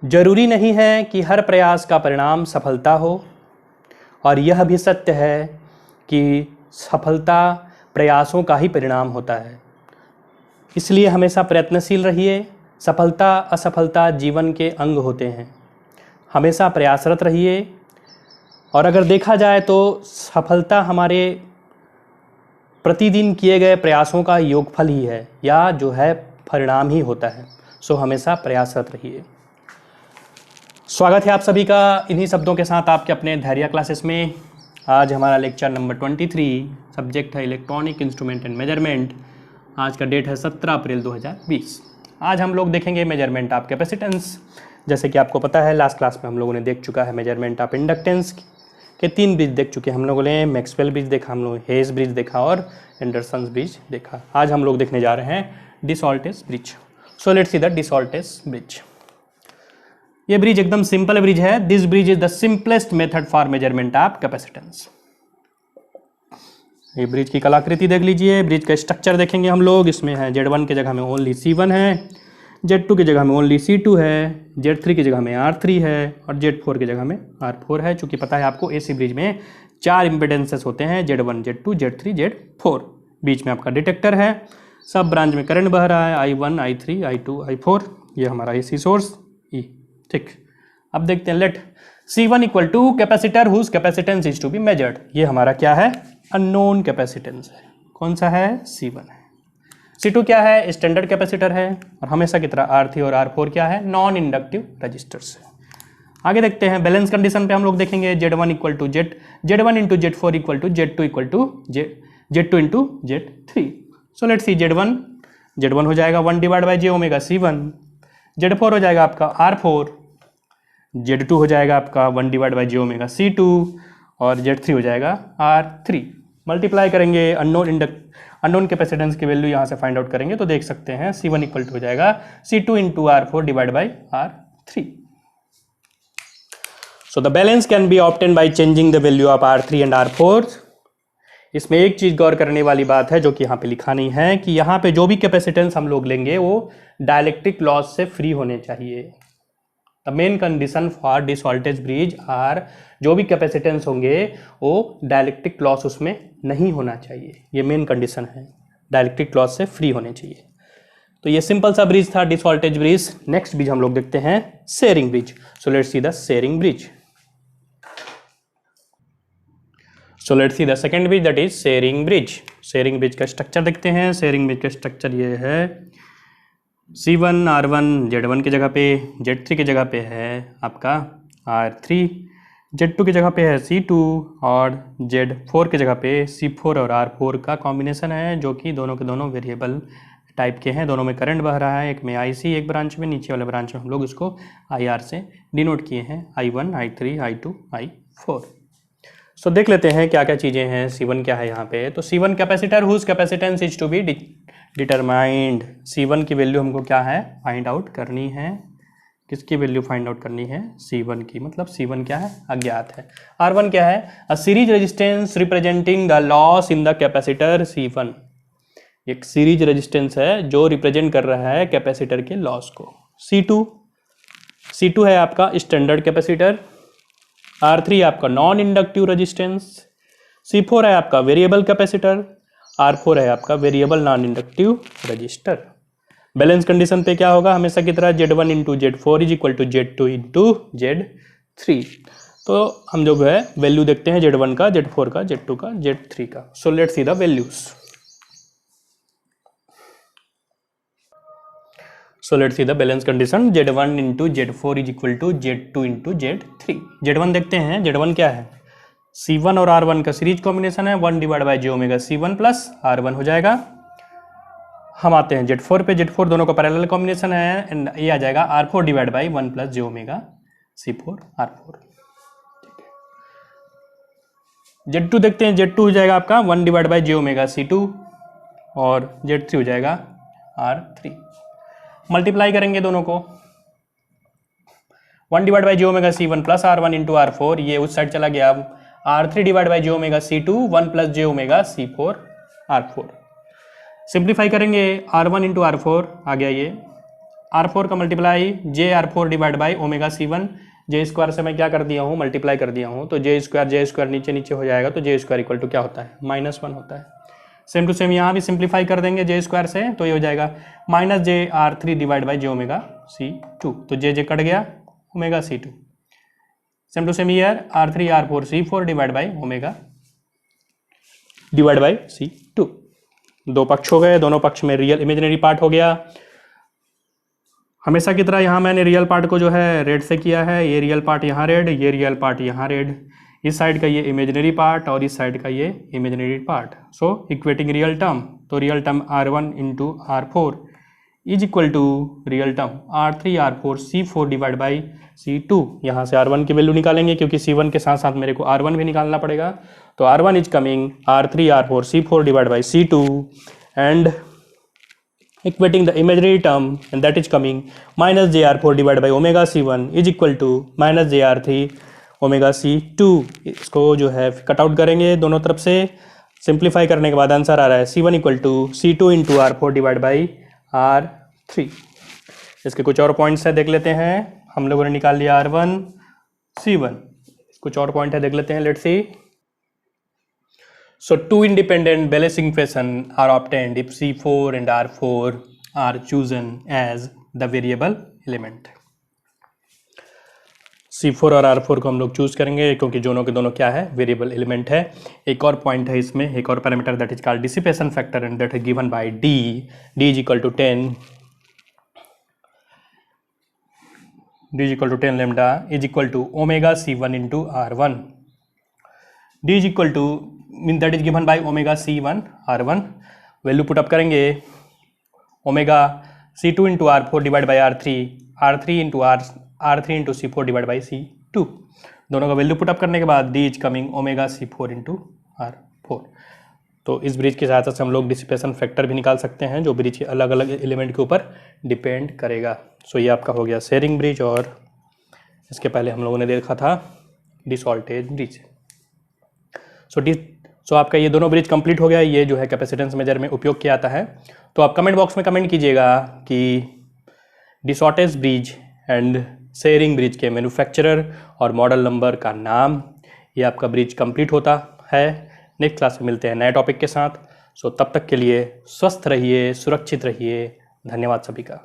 जरूरी नहीं है कि हर प्रयास का परिणाम सफलता हो, और यह भी सत्य है कि सफलता प्रयासों का ही परिणाम होता है। इसलिए हमेशा प्रयत्नशील रहिए। सफलता असफलता जीवन के अंग होते हैं। हमेशा प्रयासरत रहिए। और अगर देखा जाए तो सफलता हमारे प्रतिदिन किए गए प्रयासों का योगफल ही है, या जो है परिणाम ही होता है। सो हमेशा प्रयासरत रहिए। स्वागत है आप सभी का इन्हीं शब्दों के साथ आपके अपने धैर्य क्लासेस में। आज हमारा लेक्चर नंबर 23, सब्जेक्ट है इलेक्ट्रॉनिक इंस्ट्रूमेंट एंड मेजरमेंट। आज का डेट है 17 अप्रैल 2020। आज हम लोग देखेंगे मेजरमेंट ऑफ कैपेसिटेंस। जैसे कि आपको पता है लास्ट क्लास में हम लोगों ने देख चुका है मेजरमेंट ऑफ इंडक्टेंस के 3 ब्रिज देख चुके हैं हम लोगों ने। मैक्सवेल ब्रिज देखा, हम लोग हेज ब्रिज देखा और एंडरसन ब्रिज देखा। आज हम लोग देखने जा रहे हैं De Sauty's bridge. So let's see the De Sauty's bridge. ये ब्रिज एकदम सिंपल ब्रिज है। This bridge is the simplest method for measurement of capacitance. ये ब्रिज की कलाकृति देख लीजिए। ब्रिज का स्ट्रक्चर देखेंगे हम लोग। इसमें है Z1 के जगह में ओनली C1 है, Z2 की जगह में ओनली C2 है, Z3 की जगह में R3 है और Z4 की जगह में R4 है। चूंकि पता है आपको AC ब्रिज में 4 इम्पीडेंसेस होते हैं, Z1, Z2, Z3, Z4। बीच में आपका डिटेक्टर है। सब ब्रांच में करंट बह रहा है, I1, I3, I2, I4। ये हमारा AC सोर्स E। ठीक, अब देखते हैं। Let C1 equal to capacitor whose capacitance is to be measured. ये हमारा क्या है? अननोन कैपेसिटेंस है। कौन सा है? C1 है। C2 क्या है? स्टैंडर्ड कैपेसिटर है। और हमेशा की तरह R3 और R4 क्या है? नॉन इंडक्टिव रजिस्टर्स है। आगे देखते हैं बैलेंस कंडीशन पे हम लोग देखेंगे। Z1 equal to Z1 into Z4 equal to Z2 equal to Z2 into Z3। So let see Z1 हो जाएगा 1 divide by J omega C1। Z4 हो जाएगा आपका R4। Z2 हो जाएगा आपका 1 divide by J omega C2 और Z3 हो जाएगा R3। मल्टीप्लाई करेंगे, अननोन कैपेसिटेंस की वैल्यू यहाँ से फाइंड आउट करेंगे तो देख सकते हैं C1 इक्वल टू हो जाएगा C2 into R4 divide by R3। So the balance can be obtain by changing the value of R3 and R4। इसमें एक चीज गौर करने वाली बात है जो कि यहाँ पे लिखा नहीं है कि यहाँ पे जो भी कैपेसिटेंस हम लोग लेंगे वो डाइलेक्ट्रिक लॉस से फ्री होने चाहिए। The main condition for De Sauty's bridge are, जो भी कैपेसिटेंस होंगे वो डाइलेक्ट्रिक लॉस उसमें नहीं होना चाहिए। ये मेन कंडीशन है, डाइलेक्ट्रिक लॉस से फ्री होने चाहिए। तो ये सिंपल सा ब्रिज था डिसऑल्टेज ब्रिज। नेक्स्ट ब्रिज हम लोग देखते हैं Schering bridge. So let's see the Schering bridge. So let's see the second bridge, that is Schering bridge. Schering bridge का स्ट्रक्चर देखते हैं। शेयरिंग ब्रिज का स्ट्रक्चर ये है। C1 R1 Z1 की जगह पे, Z3 की जगह पे है आपका R3, Z2 की जगह पे है C2 और Z4 की जगह पे C4 और R4 का कॉम्बिनेशन है, जो कि दोनों के दोनों वेरिएबल टाइप के हैं। दोनों में करंट बह रहा है। एक में IC, एक ब्रांच में, नीचे वाले ब्रांच में हम लोग इसको IR से डिनोट किए हैं, I1, I3, I2, I4। सो देख लेते हैं क्या क्या चीज़ें हैं। C1 क्या है यहाँ पे? तो C1 capacitor whose capacitance is to be determined. C1 की वैल्यू हमको क्या है? फाइंड आउट करनी है। किसकी वैल्यू फाइंड आउट करनी है? C1 की। मतलब C1 क्या है? अज्ञात है। R1 क्या है? A series resistance representing the loss in the capacitor C1। एक सीरीज रेजिस्टेंस है जो रिप्रेजेंट कर रहा है कैपेसिटर के लॉस को। C2 है आपका स्टैंडर्ड कैपेसिटर। R3 आपका नॉन इंडक्टिव रेजिस्टेंस। C4 है आपका वेरिएबल कैपेसिटर। R4 है आपका variable non inductive resistor. Balance condition पे क्या होगा? हमेशा की तरह Z1 into Z4 is equal to Z2 into Z3। तो हम जो है वैल्यू देखते हैं Z1 का, Z4 का, Z2 का, Z3 का। So let's see the values. So let's see the balance condition. Z1 into Z4 is equal to Z2 into Z3। Z1 देखते हैं। Z1 क्या है? C1 और R1 का सीरीज कॉम्बिनेशन है। 1 divide by J omega C1 plus R1 हो जाएगा। हम आते हैं Z4 पे। Z4 दोनों का पैरेलल कॉम्बिनेशन है एंड ये आ जाएगा R4 divide by 1 plus J omega C4 R4। Z2 देखते हैं। Z2 हो जाएगा आपका 1 divide by J omega C2 और Z3 हो जाएगा R3। मल्टीप्लाई करेंगे दोनों को। 1 divide by J omega C1 plus R1 into R4, ये उस साइड चला गया। R3 divide by J omega C2 1 plus J omega C4 R4। Simplify करेंगे। R1 इंटू R4 आ गया ये R4 का multiply JR4 divide by omega C1, J square से मैं क्या कर दिया हूँ, मल्टीप्लाई कर दिया हूँ, तो जे स्क्वायर नीचे नीचे हो जाएगा, तो जे स्क्वायर इक्वल टू क्या होता है, -1 होता है। सेम टू सेम यहाँ भी सिंप्लीफाई कर देंगे जे स्क्वायर से, तो ये हो जाएगा -JR3 divide by J omega C2, तो जे कट गया, omega C2। Same to same here R3 R4 C4 divide by omega divide by C2। दो पक्ष हो गए, दोनों पक्ष में रियल इमेजिनरी पार्ट हो गया। हमेशा की तरह यहाँ मैंने रियल पार्ट को जो है रेड से किया है, ये रियल पार्ट यहाँ रेड, ये रियल पार्ट यहाँ रेड, इस साइड का ये इमेजिनरी पार्ट और इस साइड का ये imaginary part. So equating real term, तो real term R1 into R4 is equal to real term R3 R4 C4 divide by C2। यहाँ से R1 की वैल्यू निकालेंगे क्योंकि C1 के साथ साथ मेरे को R1 भी निकालना पड़ेगा, तो R1 is coming R3 R4 C4 divide by C2 and equating the imaginary term and that is coming -JR4 divided by omega C1 is equal to -JR3 omega C2। इसको जो है कट आउट करेंगे दोनों तरफ से, simplify करने के बाद आंसर आ रहा है C1 equal to C2 into R4 divide by R3। इसके कुछ और पॉइंट्स है, देख लेते हैं। हम लोगों ने निकाल लिया R1 C1, कुछ और पॉइंट है देख लेते हैं, let's see. So two independent balancing equation are obtained if C4 and R4 are chosen as the variable element। C4 और R4 को हम लोग चूज करेंगे क्योंकि दोनों के दोनों क्या है, वेरिएबल एलिमेंट है। एक और पॉइंट है इसमें, एक और parameter that is called dissipation factor and that is given by D is equal to 10, D is equal to 10 lambda is equal to omega C1 into R1। D is equal to that is given by omega C1 R1, value put up करेंगे omega C2 into R4 divide by R3 into C4 divide by C2। दोनों का value put up करने के बाद D is coming omega C4 into R4। तो इस bridge की सहायता से हम लोग डिसिपेशन फैक्टर भी निकाल सकते हैं जो ब्रिज के अलग अलग एलिमेंट के ऊपर डिपेंड करेगा। सो ये आपका हो गया शेयरिंग ब्रिज, और इसके पहले हम लोगों ने देखा था डिसऑल्टेज ब्रिज। सो आपका ये दोनों ब्रिज कंप्लीट हो गया। ये जो है कैपेसिटेंस मेजर में उपयोग किया जाता है। तो आप कमेंट बॉक्स में कमेंट कीजिएगा कि डिसऑल्टेज ब्रिज एंड शेयरिंग ब्रिज के मैन्युफैक्चरर और मॉडल नंबर का नाम। ये आपका ब्रिज कंप्लीट होता है। नेक्स्ट क्लास में मिलते हैं नए टॉपिक के साथ। सो तब तक के लिए स्वस्थ रहिए, सुरक्षित रहिए। धन्यवाद सभी का।